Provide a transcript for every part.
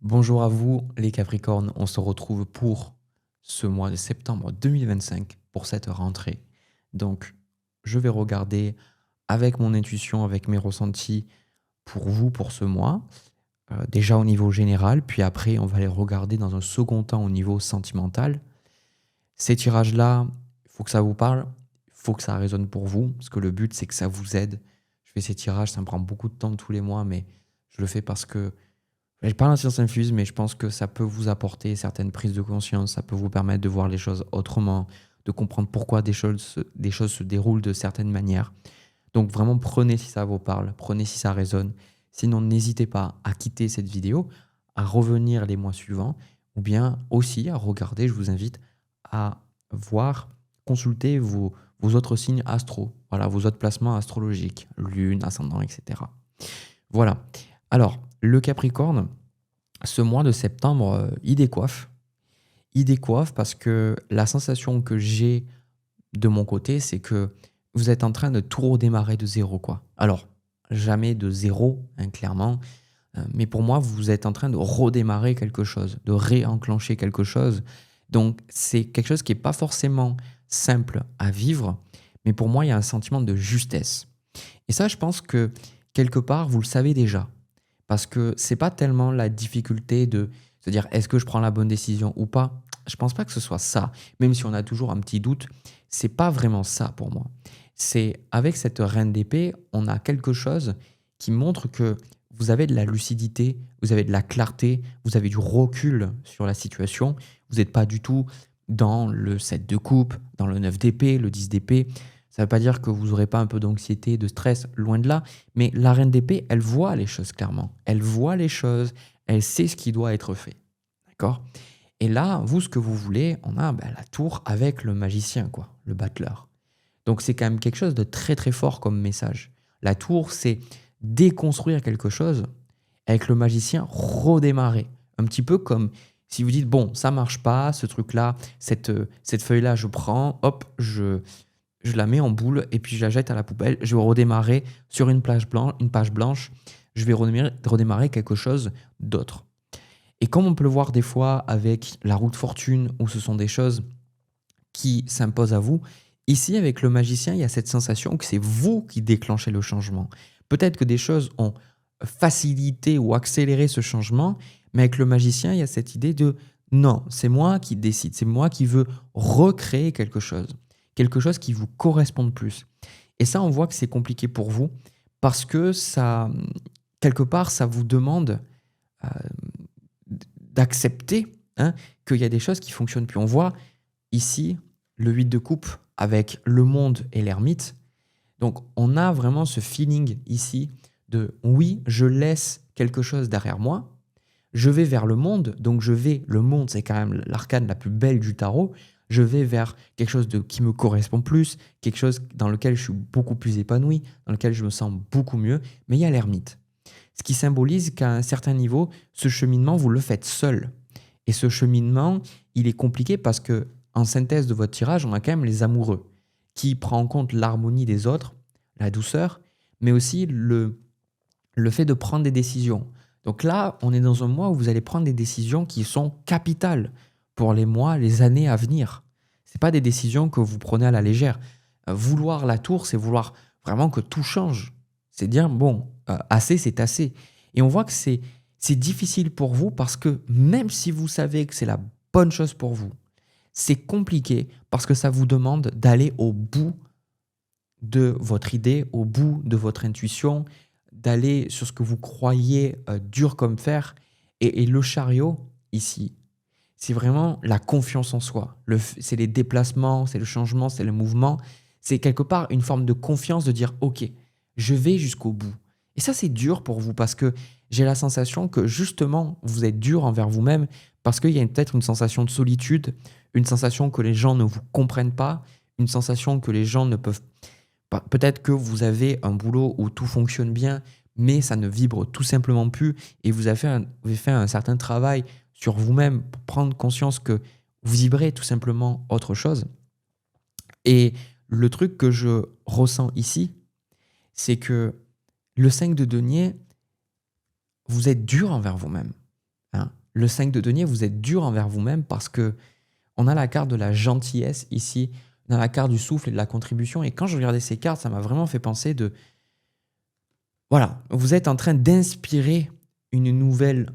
Bonjour à vous les Capricornes, on se retrouve pour ce mois de septembre 2025 pour cette rentrée. Donc je vais regarder avec mon intuition, avec mes ressentis pour vous pour ce mois, déjà au niveau général, puis après on va les regarder dans un second temps au niveau sentimental. Ces tirages-là, il faut que ça vous parle, il faut que ça résonne pour vous, parce que le but c'est que ça vous aide. Je fais ces tirages, ça me prend beaucoup de temps tous les mois, mais je le fais parce que j'ai pas la science infuse, mais je pense que ça peut vous apporter certaines prises de conscience, ça peut vous permettre de voir les choses autrement, de comprendre pourquoi des choses se déroulent de certaines manières. Donc vraiment prenez si ça vous parle, prenez si ça résonne. Sinon, n'hésitez pas à quitter cette vidéo, à revenir les mois suivants, ou bien aussi à regarder, je vous invite à voir, consulter vos autres signes astro, voilà, vos autres placements astrologiques, lune, ascendant, etc. Voilà. Alors, le Capricorne, ce mois de septembre, il décoiffe. Il décoiffe parce que la sensation que j'ai de mon côté, c'est que vous êtes en train de tout redémarrer de zéro, quoi. Alors, jamais de zéro, hein, clairement, mais pour moi, vous êtes en train de redémarrer quelque chose, de réenclencher quelque chose. Donc, c'est quelque chose qui n'est pas forcément simple à vivre, mais pour moi, il y a un sentiment de justesse. Et ça, je pense que quelque part, vous le savez déjà. Parce que c'est pas tellement la difficulté de se dire est-ce que je prends la bonne décision ou pas. Je pense pas que ce soit ça. Même si on a toujours un petit doute, c'est pas vraiment ça pour moi. C'est avec cette reine d'épée, on a quelque chose qui montre que vous avez de la lucidité, vous avez de la clarté, vous avez du recul sur la situation. Vous n'êtes pas du tout dans le 7 de coupe, dans le 9 d'épée, le 10 d'épée. Ça ne veut pas dire que vous n'aurez pas un peu d'anxiété, de stress, loin de là. Mais la reine d'épée, elle voit les choses clairement. Elle voit les choses, elle sait ce qui doit être fait. D'accord? Et là, vous, ce que vous voulez, on a la tour avec le magicien, quoi, le battleur. Donc c'est quand même quelque chose de très très fort comme message. La tour, c'est déconstruire quelque chose avec le magicien, redémarrer. Un petit peu comme si vous dites, bon, ça marche pas, ce truc-là, cette feuille-là, je prends, hop, je la mets en boule et puis je la jette à la poubelle. Je vais redémarrer sur une page blanche. Je vais redémarrer quelque chose d'autre. Et comme on peut le voir des fois avec la roue de fortune, où ce sont des choses qui s'imposent à vous, ici avec le magicien, il y a cette sensation que c'est vous qui déclenchez le changement. Peut-être que des choses ont facilité ou accéléré ce changement, mais avec le magicien, il y a cette idée de non, c'est moi qui décide, c'est moi qui veux recréer quelque chose qui vous corresponde plus. Et ça, on voit que c'est compliqué pour vous parce que ça, quelque part, ça vous demande euh, d'accepter, hein, qu'il y a des choses qui fonctionnent plus. On voit ici le 8 de coupe avec le monde et l'ermite. Donc, on a vraiment ce feeling ici de oui, je laisse quelque chose derrière moi, je vais vers le monde, donc le monde, c'est quand même l'arcane la plus belle du tarot, je vais vers quelque chose qui me correspond plus, quelque chose dans lequel je suis beaucoup plus épanoui, dans lequel je me sens beaucoup mieux, mais il y a l'ermite. Ce qui symbolise qu'à un certain niveau, ce cheminement, vous le faites seul. Et ce cheminement, il est compliqué parce que en synthèse de votre tirage, on a quand même les amoureux, qui prend en compte l'harmonie des autres, la douceur, mais aussi le fait de prendre des décisions. Donc là, on est dans un mois où vous allez prendre des décisions qui sont capitales pour les mois, les années à venir. Ce pas des décisions que vous prenez à la légère. Vouloir la tour, c'est vouloir vraiment que tout change. C'est dire, bon, assez, c'est assez. Et on voit que c'est difficile pour vous parce que même si vous savez que c'est la bonne chose pour vous, c'est compliqué parce que ça vous demande d'aller au bout de votre idée, au bout de votre intuition, d'aller sur ce que vous croyez dur comme fer. Et le chariot, ici, c'est vraiment la confiance en soi. C'est les déplacements, c'est le changement, c'est le mouvement. C'est quelque part une forme de confiance de dire, OK, je vais jusqu'au bout. Et ça, c'est dur pour vous parce que j'ai la sensation que justement, vous êtes dur envers vous-même parce qu'il y a peut-être une sensation de solitude, une sensation que les gens ne vous comprennent pas, une sensation que les gens ne peuvent pas. Peut-être que vous avez un boulot où tout fonctionne bien, mais ça ne vibre tout simplement plus et vous avez fait un certain travail sur vous-même pour prendre conscience que vous vibrez tout simplement autre chose. Et le truc que je ressens ici, c'est que le 5 de denier, vous êtes dur envers vous-même. Hein. le 5 de denier, vous êtes dur envers vous-même parce que on a la carte de la gentillesse ici, on a la carte du souffle et de la contribution. Et quand je regardais ces cartes, ça m'a vraiment fait penser de, voilà, vous êtes en train d'inspirer une nouvelle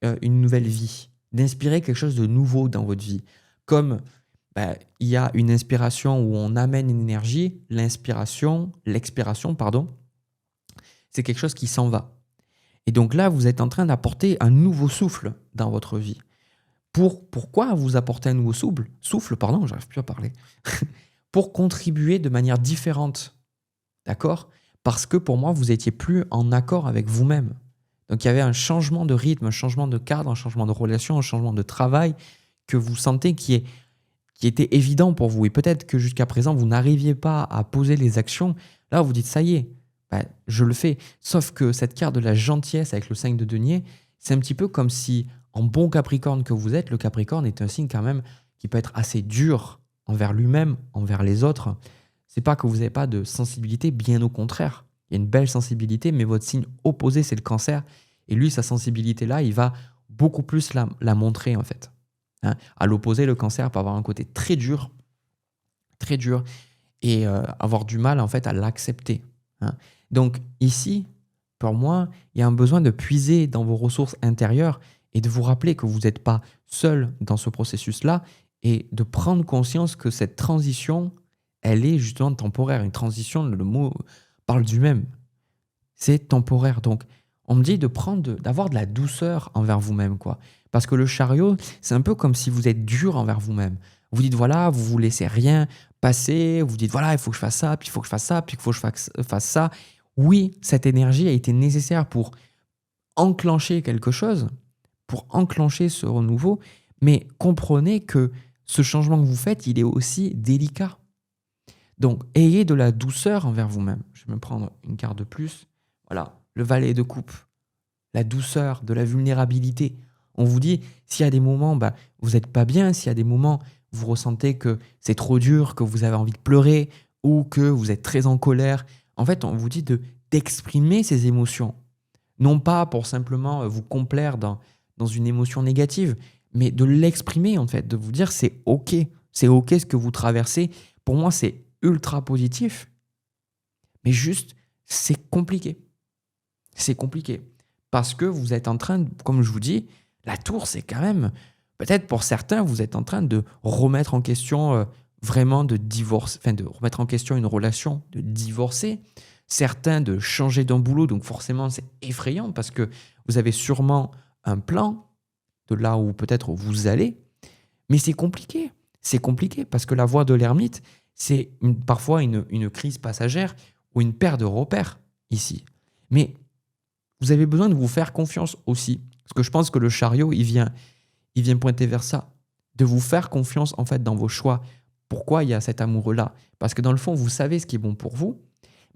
vie, d'inspirer quelque chose de nouveau dans votre vie. Comme il y a une inspiration où on amène une énergie, l'expiration, pardon, c'est quelque chose qui s'en va. Et donc là, vous êtes en train d'apporter un nouveau souffle dans votre vie. Pourquoi vous apportez un nouveau souffle, pardon, j'arrive plus à parler, pour contribuer de manière différente, d'accord? Parce que pour moi, vous étiez plus en accord avec vous-même. Donc il y avait un changement de rythme, un changement de cadre, un changement de relation, un changement de travail que vous sentez qui était évident pour vous. Et peut-être que jusqu'à présent, vous n'arriviez pas à poser les actions. Là, vous dites, ça y est, je le fais. Sauf que cette carte de la gentillesse avec le 5 de denier, c'est un petit peu comme si, en bon Capricorne que vous êtes, le Capricorne est un signe quand même qui peut être assez dur envers lui-même, envers les autres. C'est pas que vous n'avez pas de sensibilité, bien au contraire. Il y a une belle sensibilité, mais votre signe opposé, c'est le Cancer. Et lui, sa sensibilité-là, il va beaucoup plus la montrer, en fait. Hein. À l'opposé, le Cancer peut avoir un côté très dur, et avoir du mal, en fait, à l'accepter. Hein. Donc, ici, pour moi, il y a un besoin de puiser dans vos ressources intérieures et de vous rappeler que vous n'êtes pas seul dans ce processus-là et de prendre conscience que cette transition, elle est justement temporaire. Une transition, le mot parle du même. C'est temporaire. Donc, on me dit d'avoir de la douceur envers vous-même, quoi. Parce que le chariot, c'est un peu comme si vous êtes dur envers vous-même. Vous dites, voilà, vous vous laissez rien passer. Vous dites, voilà, il faut que je fasse ça, puis il faut que je fasse ça, puis il faut que je fasse ça. Oui, cette énergie a été nécessaire pour enclencher quelque chose, pour enclencher ce renouveau, mais comprenez que ce changement que vous faites, il est aussi délicat. Donc, ayez de la douceur envers vous-même. Je vais me prendre une carte de plus. Voilà, le valet de coupe, la douceur, de la vulnérabilité. On vous dit, s'il y a des moments, vous n'êtes pas bien, s'il y a des moments, vous ressentez que c'est trop dur, que vous avez envie de pleurer ou que vous êtes très en colère. En fait, on vous dit d'exprimer ces émotions. Non pas pour simplement vous complaire dans une émotion négative, mais de l'exprimer, en fait, de vous dire c'est OK ce que vous traversez. Pour moi, c'est ultra positif, mais juste, c'est compliqué. C'est compliqué. Parce que vous êtes en train, comme je vous dis, la tour, c'est quand même, peut-être pour certains, vous êtes en train de remettre en question vraiment de divorce, enfin de remettre en question une relation, de divorcer. Certains de changer d'un boulot, donc forcément, c'est effrayant parce que vous avez sûrement un plan de là où peut-être vous allez, mais c'est compliqué. C'est compliqué parce que la voie de l'ermite, c'est parfois une crise passagère ou une perte de repères ici. Mais vous avez besoin de vous faire confiance aussi. Parce que je pense que le chariot, il vient pointer vers ça. De vous faire confiance en fait dans vos choix. Pourquoi il y a cet amoureux-là? Parce que dans le fond, vous savez ce qui est bon pour vous.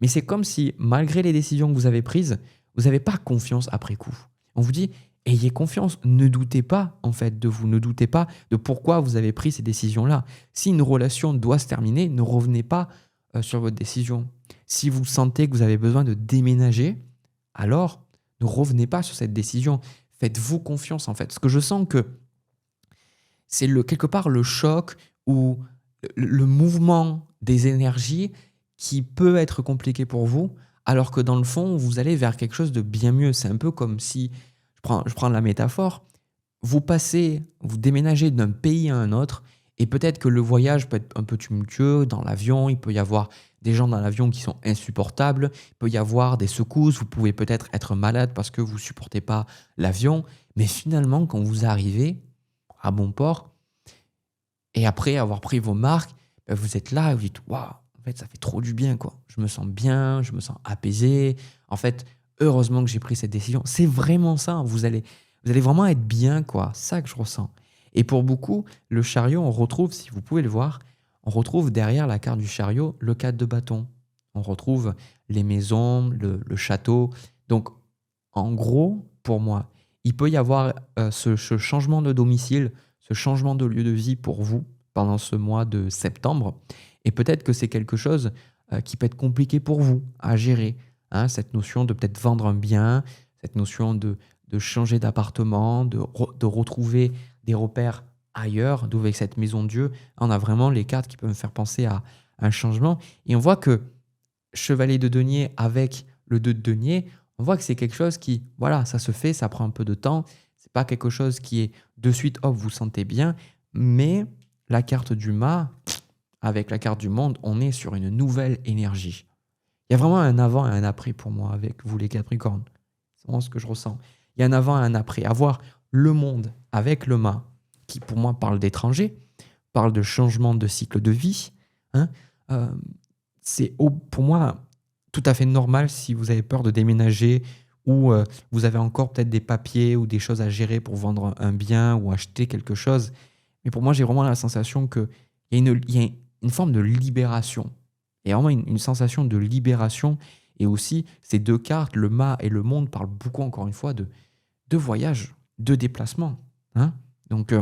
Mais c'est comme si, malgré les décisions que vous avez prises, vous n'avez pas confiance après coup. On vous dit, ayez confiance, ne doutez pas en fait de vous, ne doutez pas de pourquoi vous avez pris ces décisions-là. Si une relation doit se terminer, ne revenez pas sur votre décision. Si vous sentez que vous avez besoin de déménager, alors ne revenez pas sur cette décision. Faites-vous confiance en fait. Parce que je sens que c'est quelque part le choc ou le mouvement des énergies qui peut être compliqué pour vous, alors que dans le fond, vous allez vers quelque chose de bien mieux. C'est un peu comme si, je prends la métaphore, vous déménagez d'un pays à un autre, et peut-être que le voyage peut être un peu tumultueux dans l'avion, il peut y avoir des gens dans l'avion qui sont insupportables, il peut y avoir des secousses, vous pouvez peut-être être malade parce que vous ne supportez pas l'avion, mais finalement, quand vous arrivez à bon port, et après avoir pris vos marques, vous êtes là et vous dites « Waouh, en fait, ça fait trop du bien, quoi. Je me sens bien, je me sens apaisé. En fait, heureusement que j'ai pris cette décision. » C'est vraiment ça. Vous allez vraiment être bien, quoi. C'est ça que je ressens. Et pour beaucoup, le chariot, on retrouve, si vous pouvez le voir, on retrouve derrière la carte du chariot le 4 de bâton. On retrouve les maisons, le château. Donc, en gros, pour moi, il peut y avoir ce changement de domicile, ce changement de lieu de vie pour vous pendant ce mois de septembre. Et peut-être que c'est quelque chose qui peut être compliqué pour vous à gérer. Hein, cette notion de peut-être vendre un bien, cette notion de de changer d'appartement, de retrouver des repères ailleurs, d'où avec cette maison de Dieu. On a vraiment les cartes qui peuvent me faire penser à un changement. Et on voit que chevalier de denier avec le 2 de denier, on voit que c'est quelque chose qui, voilà, ça se fait, ça prend un peu de temps. C'est pas quelque chose qui est de suite, hop, vous sentez bien. Mais la carte du mât, avec la carte du monde, on est sur une nouvelle énergie. Il y a vraiment un avant et un après pour moi avec vous les Capricornes. C'est vraiment ce que je ressens. Il y a un avant et un après. Avoir le monde avec le mât, qui pour moi parle d'étranger, parle de changement de cycle de vie, hein, euh, pour moi tout à fait normal si vous avez peur de déménager ou vous avez encore peut-être des papiers ou des choses à gérer pour vendre un bien ou acheter quelque chose. Mais pour moi, j'ai vraiment la sensation qu'il y a une forme de libération. Il y a vraiment une sensation de libération. Et aussi, ces deux cartes, le mât et le monde, parlent beaucoup, encore une fois, de voyage, de déplacement. Hein. Donc,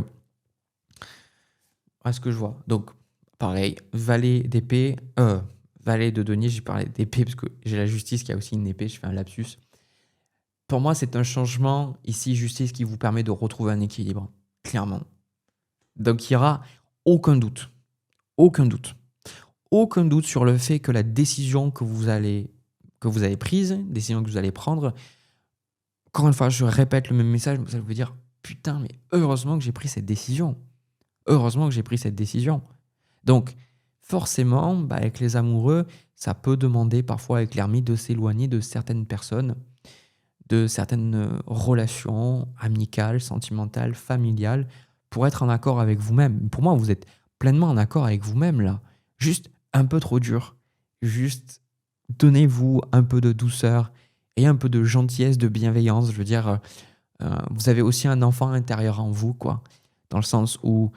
voilà ce que je vois. Donc, pareil, valet d'épée, valet de denier, j'ai parlé d'épée parce que j'ai la justice qui a aussi une épée, je fais un lapsus. Pour moi, c'est un changement, ici, justice, qui vous permet de retrouver un équilibre, clairement. Donc, il n'y aura aucun doute, aucun doute, aucun doute sur le fait que la décision que vous avez prise, décision que vous allez prendre, encore une fois, je répète le même message, ça veut dire, putain, mais heureusement que j'ai pris cette décision. Heureusement que j'ai pris cette décision. Donc, forcément, avec les amoureux, ça peut demander parfois avec l'ermite de s'éloigner de certaines personnes, de certaines relations amicales, sentimentales, familiales, pour être en accord avec vous-même. Pour moi, vous êtes pleinement en accord avec vous-même là. Juste un peu trop dur. Juste donnez-vous un peu de douceur et un peu de gentillesse, de bienveillance. Je veux dire, vous avez aussi un enfant intérieur en vous, quoi. Dans le sens où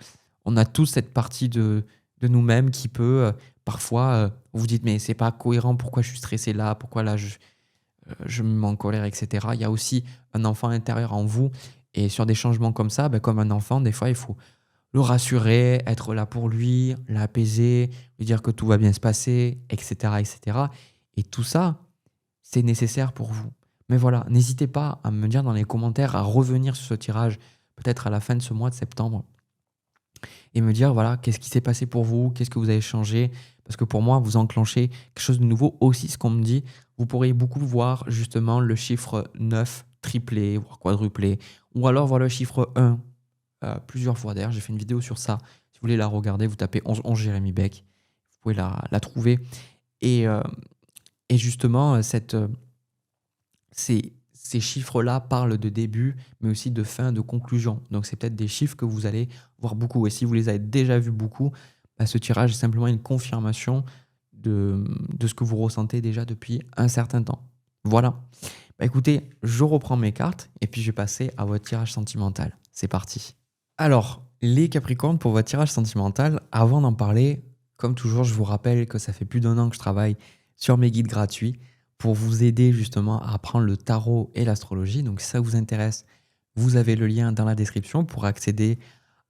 on a tous cette partie de nous-mêmes qui peut parfois, vous dites, mais c'est pas cohérent, pourquoi je suis stressé là, pourquoi là je me mets en colère, etc. Il y a aussi un enfant intérieur en vous. Et sur des changements comme ça, comme un enfant, des fois, il faut le rassurer, être là pour lui, l'apaiser, lui dire que tout va bien se passer, etc., etc. Et tout ça, c'est nécessaire pour vous. Mais voilà, n'hésitez pas à me dire dans les commentaires, à revenir sur ce tirage, peut-être à la fin de ce mois de septembre, et me dire, voilà, qu'est-ce qui s'est passé pour vous, qu'est-ce que vous avez changé, parce que pour moi, vous enclenchez quelque chose de nouveau. Aussi, ce qu'on me dit, vous pourriez beaucoup voir justement le chiffre 9 triplé, voire quadruplé, ou alors voir le chiffre 1 plusieurs fois. D'ailleurs, j'ai fait une vidéo sur ça. Si vous voulez la regarder, vous tapez 11 Jérémy Beck, vous pouvez la trouver. Et, et justement, ces chiffres-là parlent de début, mais aussi de fin, de conclusion. Donc, c'est peut-être des chiffres que vous allez voir beaucoup. Et si vous les avez déjà vus beaucoup, ce tirage est simplement une confirmation de ce que vous ressentez déjà depuis un certain temps. Voilà. Écoutez, je reprends mes cartes et puis je vais passer à votre tirage sentimental. C'est parti. Alors, les Capricornes, pour votre tirage sentimental, avant d'en parler, comme toujours, je vous rappelle que ça fait plus d'1 an que je travaille sur mes guides gratuits pour vous aider justement à apprendre le tarot et l'astrologie. Donc si ça vous intéresse, vous avez le lien dans la description pour accéder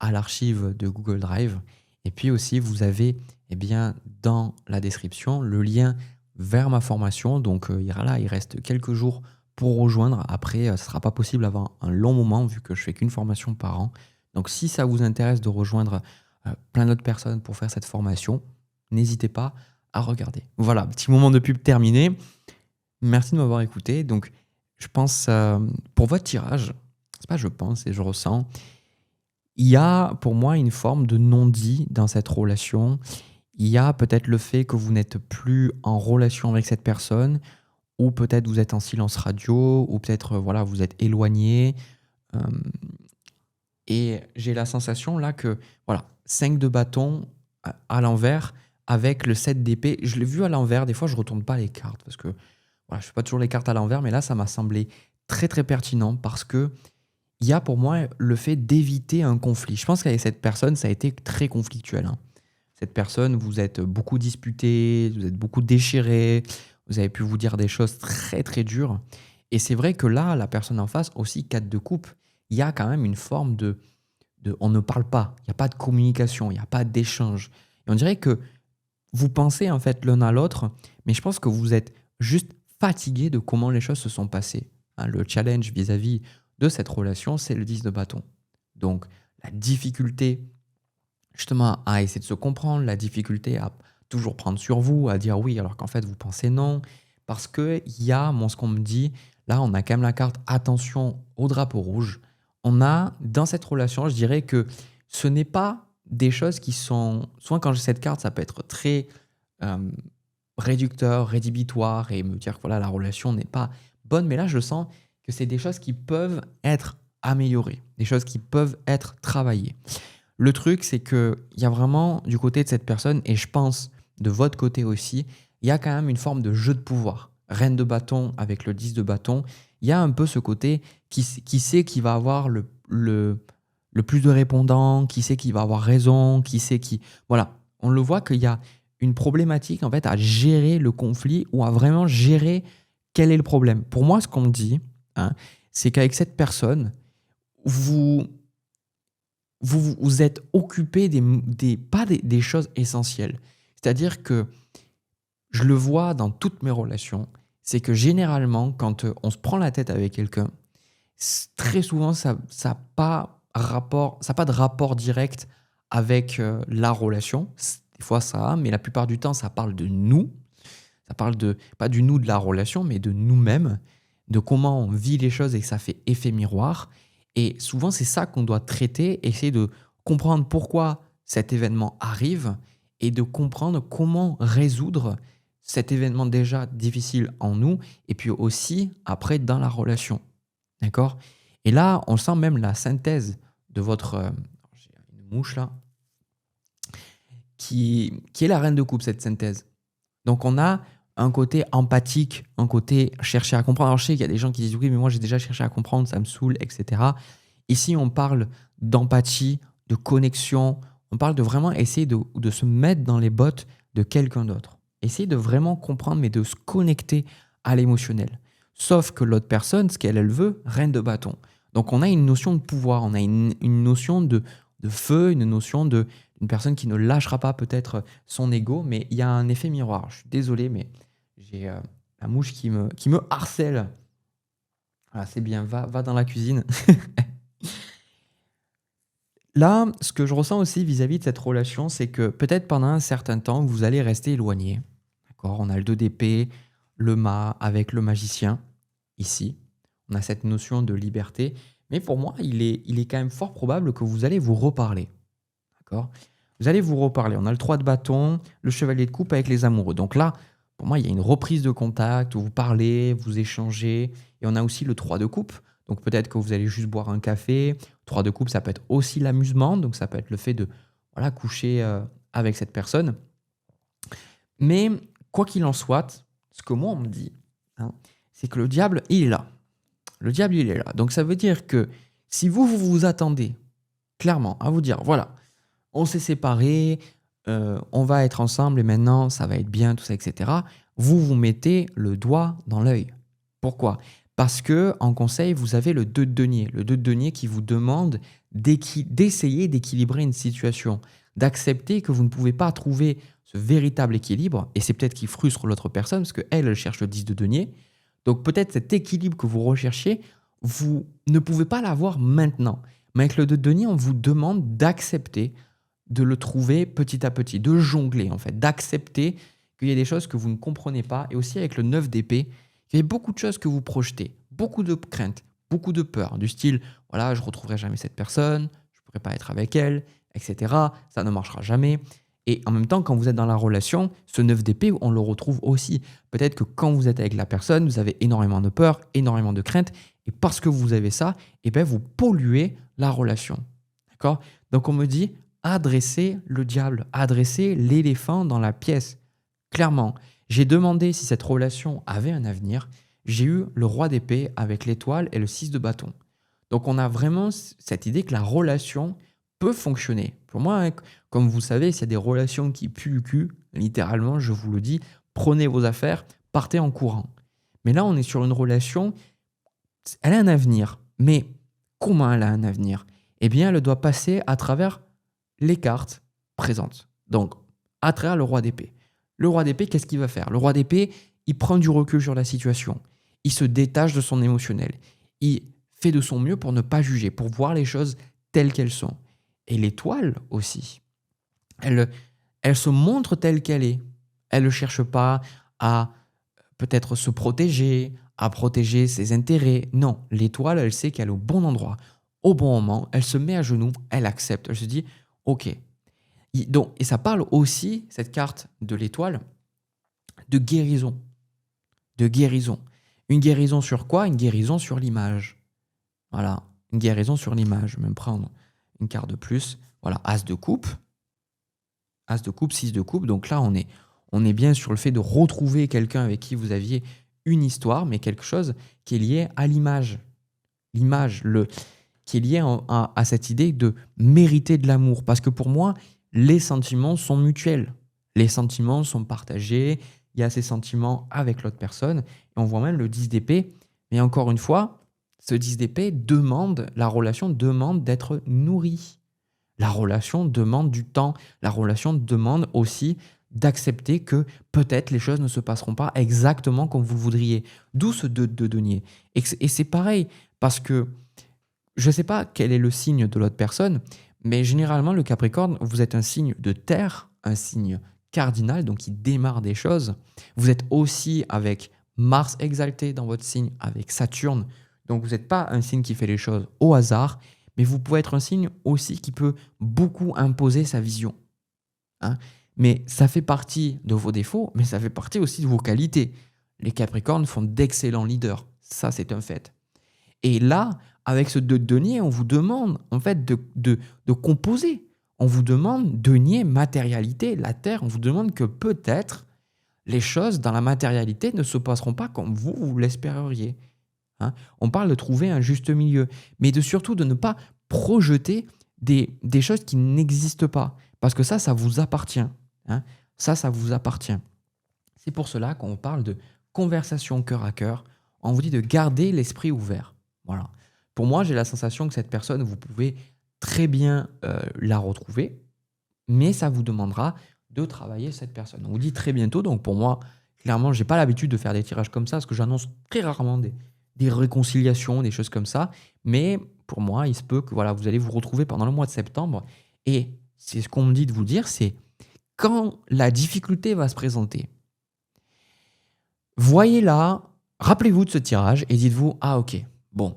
à l'archive de Google Drive. Et puis aussi, vous avez dans la description le lien vers ma formation. Donc il reste quelques jours pour rejoindre. Après, ce ne sera pas possible avant un long moment vu que je fais qu'une formation par an. Donc si ça vous intéresse de rejoindre plein d'autres personnes pour faire cette formation, n'hésitez pas à regarder. Voilà, petit moment de pub terminé. Merci de m'avoir écouté. Donc je pense, pour votre tirage, c'est pas je pense et je ressens, il y a pour moi une forme de non-dit dans cette relation. Il y a peut-être le fait que vous n'êtes plus en relation avec cette personne, ou peut-être vous êtes en silence radio, ou peut-être voilà, vous êtes éloigné. Et j'ai la sensation là que, voilà, 5 de bâton à l'envers avec le 7 d'épée. Je l'ai vu à l'envers, des fois je ne retourne pas les cartes parce que voilà, je ne fais pas toujours les cartes à l'envers, mais là ça m'a semblé très très pertinent parce que il y a pour moi le fait d'éviter un conflit. Je pense qu'avec cette personne, ça a été très conflictuel. Hein. Cette personne, vous êtes beaucoup disputé, vous êtes beaucoup déchiré, vous avez pu vous dire des choses très très dures. Et c'est vrai que là, la personne en face, aussi 4 de coupe, il y a quand même une forme de on ne parle pas, il n'y a pas de communication, il n'y a pas d'échange. Et on dirait que vous pensez en fait l'un à l'autre, mais je pense que vous êtes juste fatigué de comment les choses se sont passées. Hein, le challenge vis-à-vis de cette relation, c'est le 10 de bâton. Donc, la difficulté, justement, à essayer de se comprendre, la difficulté à toujours prendre sur vous, à dire oui, alors qu'en fait, vous pensez non. Parce qu'il y a, ce qu'on me dit, là, on a quand même la carte attention au drapeau rouge. On a, dans cette relation, je dirais que ce n'est pas des choses qui sont... Souvent, quand j'ai cette carte, ça peut être très euh, réducteur, rédhibitoire et me dire que voilà, la relation n'est pas bonne. Mais là, je sens que c'est des choses qui peuvent être améliorées, des choses qui peuvent être travaillées. Le truc, c'est qu'il y a vraiment du côté de cette personne, et je pense de votre côté aussi, il y a quand même une forme de jeu de pouvoir. Reine de bâton avec le 10 de bâton, il y a un peu ce côté qui sait qui va avoir le plus de répondants, qui sait qui va avoir raison, qui sait qui... Voilà, on le voit qu'il y a une problématique en fait à gérer le conflit ou à vraiment gérer quel est le problème. Pour moi, ce qu'on me dit, hein, c'est qu'avec cette personne, vous êtes occupé des choses essentielles. C'est-à-dire que je le vois dans toutes mes relations, c'est que généralement, quand on se prend la tête avec quelqu'un, très souvent, ça n'a pas de rapport direct avec la relation. Des fois, ça a, mais la plupart du temps, ça parle de nous. Ça parle pas du nous de la relation, mais de nous-mêmes, de comment on vit les choses et que ça fait effet miroir. Et souvent, c'est ça qu'on doit traiter, essayer de comprendre pourquoi cet événement arrive et de comprendre comment résoudre cet événement déjà difficile en nous et puis aussi après dans la relation. D'accord? Et là, on sent même la synthèse de votre... j'ai une mouche là. Qui est la reine de coupe, cette synthèse. Donc on a un côté empathique, un côté chercher à comprendre. Alors je sais qu'il y a des gens qui disent oui, mais moi j'ai déjà cherché à comprendre, ça me saoule, etc. Ici, on parle d'empathie, de connexion. On parle de vraiment essayer de se mettre dans les bottes de quelqu'un d'autre. Essayer de vraiment comprendre, mais de se connecter à l'émotionnel. Sauf que l'autre personne, ce qu'elle veut, reine de bâton. Donc on a une notion de pouvoir, on a une notion de feu, une notion d'une personne qui ne lâchera pas peut-être son ego, mais il y a un effet miroir. Je suis désolé, mais j'ai la mouche qui me harcèle. Voilà, c'est bien, va dans la cuisine. Là, ce que je ressens aussi vis-à-vis de cette relation, c'est que peut-être pendant un certain temps, vous allez rester éloigné. D'accord? On a le 2 d'épée, le mât avec le magicien, ici. On a cette notion de liberté. Mais pour moi, il est quand même fort probable que vous allez vous reparler. D'accord? Vous allez vous reparler. On a le 3 de bâton, le chevalier de coupe avec les amoureux. Donc là, pour moi, il y a une reprise de contact où vous parlez, vous échangez. Et on a aussi le 3 de coupe. Donc peut-être que vous allez juste boire un café. 3 de coupe, ça peut être aussi l'amusement. Donc ça peut être le fait de coucher avec cette personne. Mais quoi qu'il en soit, ce que moi on me dit, hein, c'est que le diable, il est là. Le diable, il est là. Donc ça veut dire que si vous attendez clairement à vous dire, voilà, on s'est séparés, on va être ensemble et maintenant ça va être bien, tout ça, etc. Vous mettez le doigt dans l'œil. Pourquoi? Parce que en conseil, vous avez le 2 de denier. Le 2 de denier qui vous demande d'essayer d'équilibrer une situation, d'accepter que vous ne pouvez pas trouver ce véritable équilibre, et c'est peut-être qui frustre l'autre personne, parce qu'elle, elle cherche le 10 de denier. Donc peut-être cet équilibre que vous recherchez, vous ne pouvez pas l'avoir maintenant. Mais avec le 2 de denier, on vous demande d'accepter de le trouver petit à petit, de jongler en fait, d'accepter qu'il y a des choses que vous ne comprenez pas. Et aussi avec le 9 d'épée, il y a beaucoup de choses que vous projetez, beaucoup de craintes, beaucoup de peurs, du style, voilà, je ne retrouverai jamais cette personne, je ne pourrai pas être avec elle, etc. Ça ne marchera jamais. Et en même temps, quand vous êtes dans la relation, ce 9 d'épée, on le retrouve aussi. Peut-être que quand vous êtes avec la personne, vous avez énormément de peur, énormément de craintes, et parce que vous avez ça, eh bien, vous polluez la relation. D'accord? Donc on me dit, adressez le diable, adressez l'éléphant dans la pièce. Clairement, j'ai demandé si cette relation avait un avenir. J'ai eu le roi d'épée avec l'étoile et le 6 de bâton. Donc on a vraiment cette idée que la relation peut fonctionner. Pour moi, hein, comme vous savez, s'il y a des relations qui puent le cul, littéralement, je vous le dis, prenez vos affaires, partez en courant. Mais là, on est sur une relation, elle a un avenir. Mais comment elle a un avenir? Eh bien, elle doit passer à travers les cartes présentes. Donc, à travers le roi d'épée. Le roi d'épée, qu'est-ce qu'il va faire? Le roi d'épée, il prend du recul sur la situation. Il se détache de son émotionnel. Il fait de son mieux pour ne pas juger, pour voir les choses telles qu'elles sont. Et l'étoile aussi, elle, elle se montre telle qu'elle est. Elle ne cherche pas à peut-être se protéger, à protéger ses intérêts. Non, l'étoile, elle sait qu'elle est au bon endroit, au bon moment, elle se met à genoux, elle accepte, elle se dit « Ok ». Donc, et ça parle aussi, cette carte de l'étoile, de guérison. De guérison. Une guérison sur quoi? Une guérison sur l'image. Voilà, une guérison sur l'image. Je vais même prendre une carte de plus. Voilà, As de coupe. As de coupe, 6 de coupe. Donc là, on est bien sur le fait de retrouver quelqu'un avec qui vous aviez une histoire, mais quelque chose qui est lié à l'image. L'image, qui est lié à cette idée de mériter de l'amour. Parce que pour moi, les sentiments sont mutuels. Les sentiments sont partagés. Il y a ces sentiments avec l'autre personne. Et on voit même le 10 d'épée. Mais encore une fois, ce 10 d'épée la relation demande d'être nourrie. La relation demande du temps. La relation demande aussi d'accepter que peut-être les choses ne se passeront pas exactement comme vous le voudriez. D'où ce 2 de denier. Et c'est pareil, parce que je ne sais pas quel est le signe de l'autre personne, mais généralement, le Capricorne, vous êtes un signe de terre, un signe cardinal, donc qui démarre des choses. Vous êtes aussi avec Mars exalté dans votre signe, avec Saturne. Donc vous n'êtes pas un signe qui fait les choses au hasard, mais vous pouvez être un signe aussi qui peut beaucoup imposer sa vision. Hein. Mais ça fait partie de vos défauts, mais ça fait partie aussi de vos qualités. Les Capricornes font d'excellents leaders. Ça, c'est un fait. Et là, avec ce 2 de denier, on vous demande en fait de composer. On vous demande denier, matérialité, la terre. On vous demande que peut-être les choses dans la matérialité ne se passeront pas comme vous l'espéreriez. Hein. On parle de trouver un juste milieu, mais surtout de ne pas projeter des choses qui n'existent pas. Parce que ça vous appartient. Hein. Ça vous appartient. C'est pour cela qu'on parle de conversation cœur à cœur. On vous dit de garder l'esprit ouvert. Voilà. Pour moi, j'ai la sensation que cette personne, vous pouvez très bien la retrouver, mais ça vous demandera de travailler cette personne. On vous dit très bientôt, donc pour moi, clairement, je n'ai pas l'habitude de faire des tirages comme ça, parce que j'annonce très rarement des réconciliations, des choses comme ça, mais pour moi, il se peut que voilà, vous allez vous retrouver pendant le mois de septembre, et c'est ce qu'on me dit de vous dire, c'est quand la difficulté va se présenter, voyez-la, rappelez-vous de ce tirage et dites-vous « Ah ok, bon,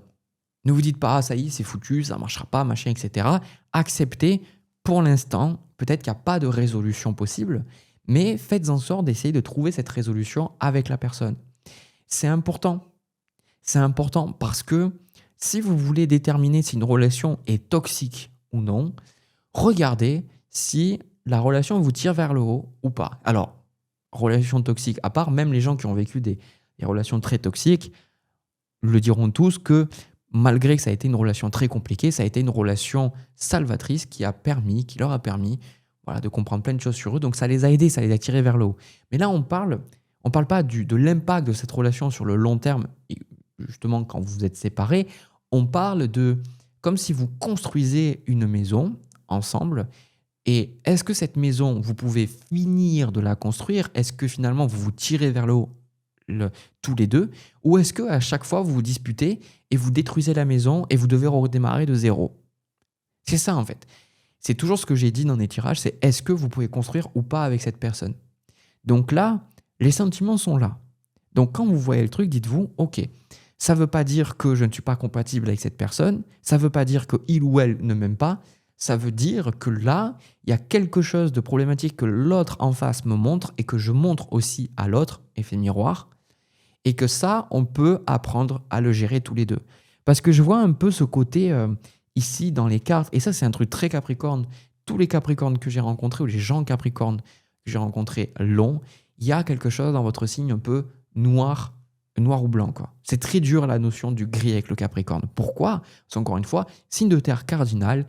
ne vous dites pas, ah, ça y est, c'est foutu, ça ne marchera pas, machin, etc. » Acceptez, pour l'instant, peut-être qu'il n'y a pas de résolution possible, mais faites en sorte d'essayer de trouver cette résolution avec la personne. C'est important. C'est important parce que si vous voulez déterminer si une relation est toxique ou non, regardez si la relation vous tire vers le haut ou pas. Alors, relation toxique, à part même les gens qui ont vécu des relations très toxiques, le diront tous que malgré que ça a été une relation très compliquée, ça a été une relation salvatrice qui leur a permis voilà, de comprendre plein de choses sur eux. Donc ça les a aidés, ça les a tirés vers le haut. Mais là, on parle pas de l'impact de cette relation sur le long terme, justement quand vous êtes séparés. On parle de comme si vous construisez une maison ensemble. Et est-ce que cette maison, vous pouvez finir de la construire? Est-ce que finalement, vous vous tirez vers le haut tous les deux? Ou est-ce qu'à chaque fois, vous vous disputez et vous détruisez la maison et vous devez redémarrer de zéro? C'est ça, en fait. C'est toujours ce que j'ai dit dans les tirages, c'est est-ce que vous pouvez construire ou pas avec cette personne? Donc là, les sentiments sont là. Donc quand vous voyez le truc, dites-vous, ok, ça ne veut pas dire que je ne suis pas compatible avec cette personne, ça ne veut pas dire qu'il ou elle ne m'aime pas, ça veut dire que là, il y a quelque chose de problématique que l'autre en face me montre et que je montre aussi à l'autre, effet miroir, et que ça, on peut apprendre à le gérer tous les deux. Parce que je vois un peu ce côté ici dans les cartes, et ça c'est un truc très Capricorne, tous les Capricornes que j'ai rencontrés, ou les gens Capricornes que j'ai rencontrés longs, il y a quelque chose dans votre signe un peu noir ou blanc, quoi. C'est très dur la notion du gris avec le Capricorne. Pourquoi? Parce qu'encore une fois, signe de terre cardinal,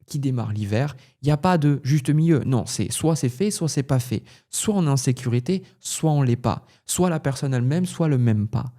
qui démarre l'hiver, il n'y a pas de juste milieu. Non, c'est soit c'est fait, soit c'est pas fait. Soit on est en sécurité, soit on l'est pas. Soit la personne elle-même, soit le même pas.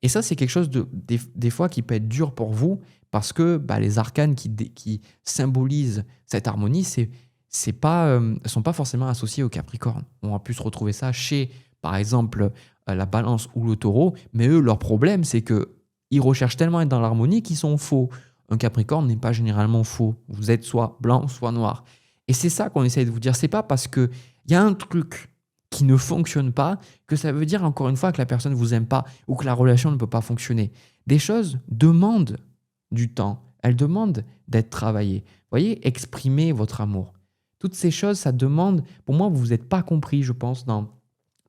Et ça, c'est quelque chose des fois qui peut être dur pour vous parce que les arcanes qui symbolisent cette harmonie, sont pas forcément associés au Capricorne. On va plus retrouver ça chez, par exemple, la Balance ou le Taureau, mais eux, leur problème, c'est que ils recherchent tellement être dans l'harmonie qu'ils sont faux. Un Capricorne n'est pas généralement faux. Vous êtes soit blanc, soit noir. Et c'est ça qu'on essaie de vous dire. C'est pas parce qu'il y a un truc qui ne fonctionne pas que ça veut dire encore une fois que la personne ne vous aime pas ou que la relation ne peut pas fonctionner. Des choses demandent du temps. Elles demandent d'être travaillées. Vous voyez, exprimer votre amour. Toutes ces choses, ça demande... Pour moi, vous n'êtes pas compris, je pense, dans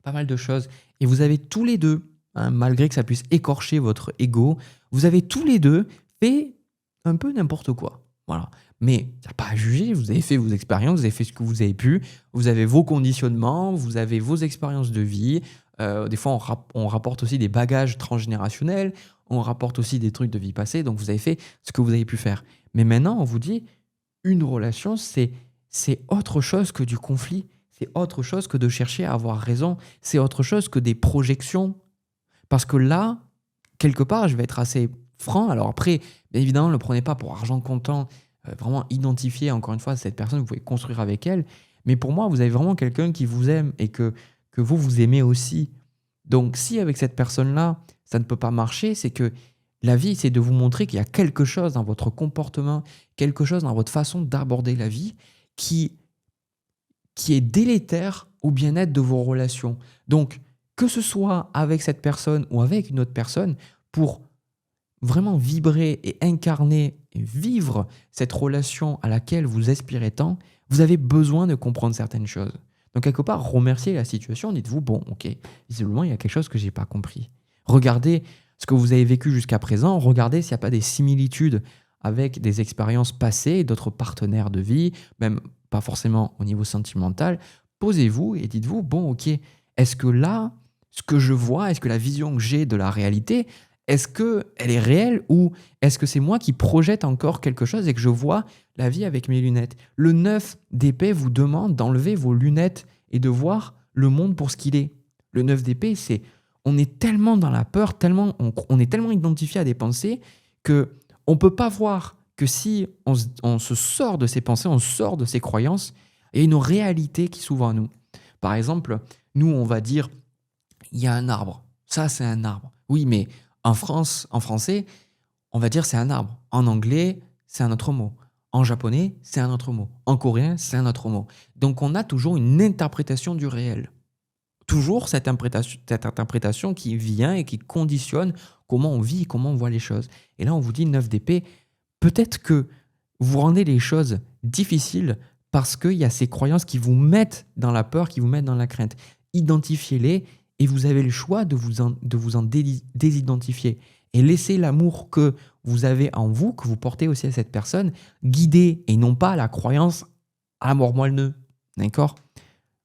pas mal de choses. Et vous avez tous les deux, hein, malgré que ça puisse écorcher votre ego, vous avez tous les deux fait un peu n'importe quoi. Voilà. Mais il n'y a pas à juger, vous avez fait vos expériences, vous avez fait ce que vous avez pu, vous avez vos conditionnements, vous avez vos expériences de vie. Des fois, on rapporte aussi des bagages transgénérationnels, on rapporte aussi des trucs de vie passée, donc vous avez fait ce que vous avez pu faire. Mais maintenant, on vous dit, une relation, c'est autre chose que du conflit, c'est autre chose que de chercher à avoir raison, c'est autre chose que des projections. Parce que là, quelque part, je vais être assez franc. Alors après, bien évidemment, ne le prenez pas pour argent comptant. Vraiment identifier, encore une fois, cette personne, vous pouvez construire avec elle. Mais pour moi, vous avez vraiment quelqu'un qui vous aime et que vous aimez aussi. Donc, si avec cette personne-là, ça ne peut pas marcher, c'est que la vie, c'est de vous montrer qu'il y a quelque chose dans votre comportement, quelque chose dans votre façon d'aborder la vie qui est délétère au bien-être de vos relations. Donc, que ce soit avec cette personne ou avec une autre personne, pour vraiment vibrer et incarner et vivre cette relation à laquelle vous aspirez tant, vous avez besoin de comprendre certaines choses. Donc, quelque part, remerciez la situation, dites-vous, bon, ok, visiblement, il y a quelque chose que je n'ai pas compris. Regardez ce que vous avez vécu jusqu'à présent, regardez s'il n'y a pas des similitudes avec des expériences passées, d'autres partenaires de vie, même pas forcément au niveau sentimental. Posez-vous et dites-vous, bon, ok, est-ce que là, ce que je vois, est-ce que la vision que j'ai de la réalité, est-ce qu'elle est réelle ou est-ce que c'est moi qui projette encore quelque chose et que je vois la vie avec mes lunettes? Le 9 d'épée vous demande d'enlever vos lunettes et de voir le monde pour ce qu'il est. Le 9 d'épée, c'est on est tellement dans la peur, on est tellement identifié à des pensées que on ne peut pas voir que si on se sort de ces pensées, on sort de ces croyances, il y a une réalité qui s'ouvre à nous. Par exemple, nous, on va dire, il y a un arbre. Ça, c'est un arbre. Oui, mais en français, on va dire c'est un arbre. En anglais, c'est un autre mot. En japonais, c'est un autre mot. En coréen, c'est un autre mot. Donc, on a toujours une interprétation du réel. Toujours cette interprétation qui vient et qui conditionne comment on vit et comment on voit les choses. Et là, on vous dit 9 d'épée, peut-être que vous rendez les choses difficiles parce qu'il y a ces croyances qui vous mettent dans la peur, qui vous mettent dans la crainte. Identifiez-les et vous avez le choix de vous en désidentifier. Et laissez l'amour que vous avez en vous, que vous portez aussi à cette personne, guider et non pas la croyance à la mort moelle-neu. D'accord ?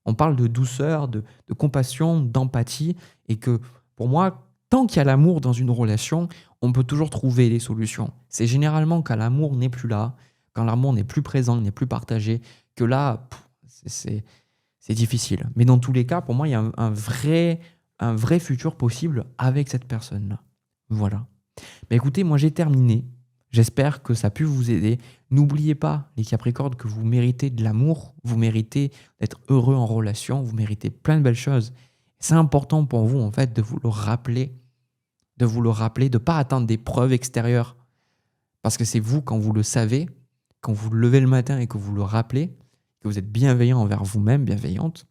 On parle de douceur, de compassion, d'empathie et que pour moi, tant qu'il y a l'amour dans une relation, on peut toujours trouver des solutions. C'est généralement quand l'amour n'est plus là, quand l'amour n'est plus présent, n'est plus partagé, que là, c'est difficile. Mais dans tous les cas, pour moi, il y a un vrai futur possible avec cette personne-là. Voilà. Mais écoutez, moi j'ai terminé. J'espère que ça a pu vous aider. N'oubliez pas, les Capricornes, que vous méritez de l'amour, vous méritez d'être heureux en relation, vous méritez plein de belles choses. C'est important pour vous, en fait, de vous le rappeler, de ne pas attendre des preuves extérieures. Parce que c'est vous, quand vous le savez, quand vous vous levez le matin et que vous le rappelez, que vous êtes bienveillant envers vous-même, bienveillante,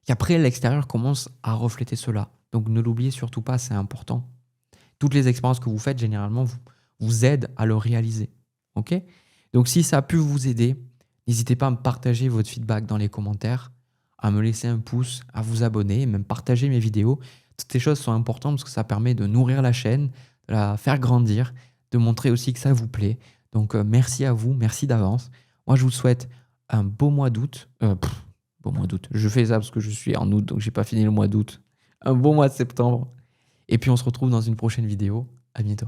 qu'après, l'extérieur commence à refléter cela. Donc ne l'oubliez surtout pas, c'est important. Toutes les expériences que vous faites, généralement, vous aident à le réaliser. Ok ? Donc si ça a pu vous aider, n'hésitez pas à me partager votre feedback dans les commentaires, à me laisser un pouce, à vous abonner, et même partager mes vidéos. Toutes ces choses sont importantes parce que ça permet de nourrir la chaîne, de la faire grandir, de montrer aussi que ça vous plaît. Donc merci à vous, merci d'avance. Moi, je vous souhaite un beau mois d'août. Beau mois d'août. Je fais ça parce que je suis en août, donc j'ai pas fini le mois d'août. Un beau mois de septembre. Et puis on se retrouve dans une prochaine vidéo. À bientôt.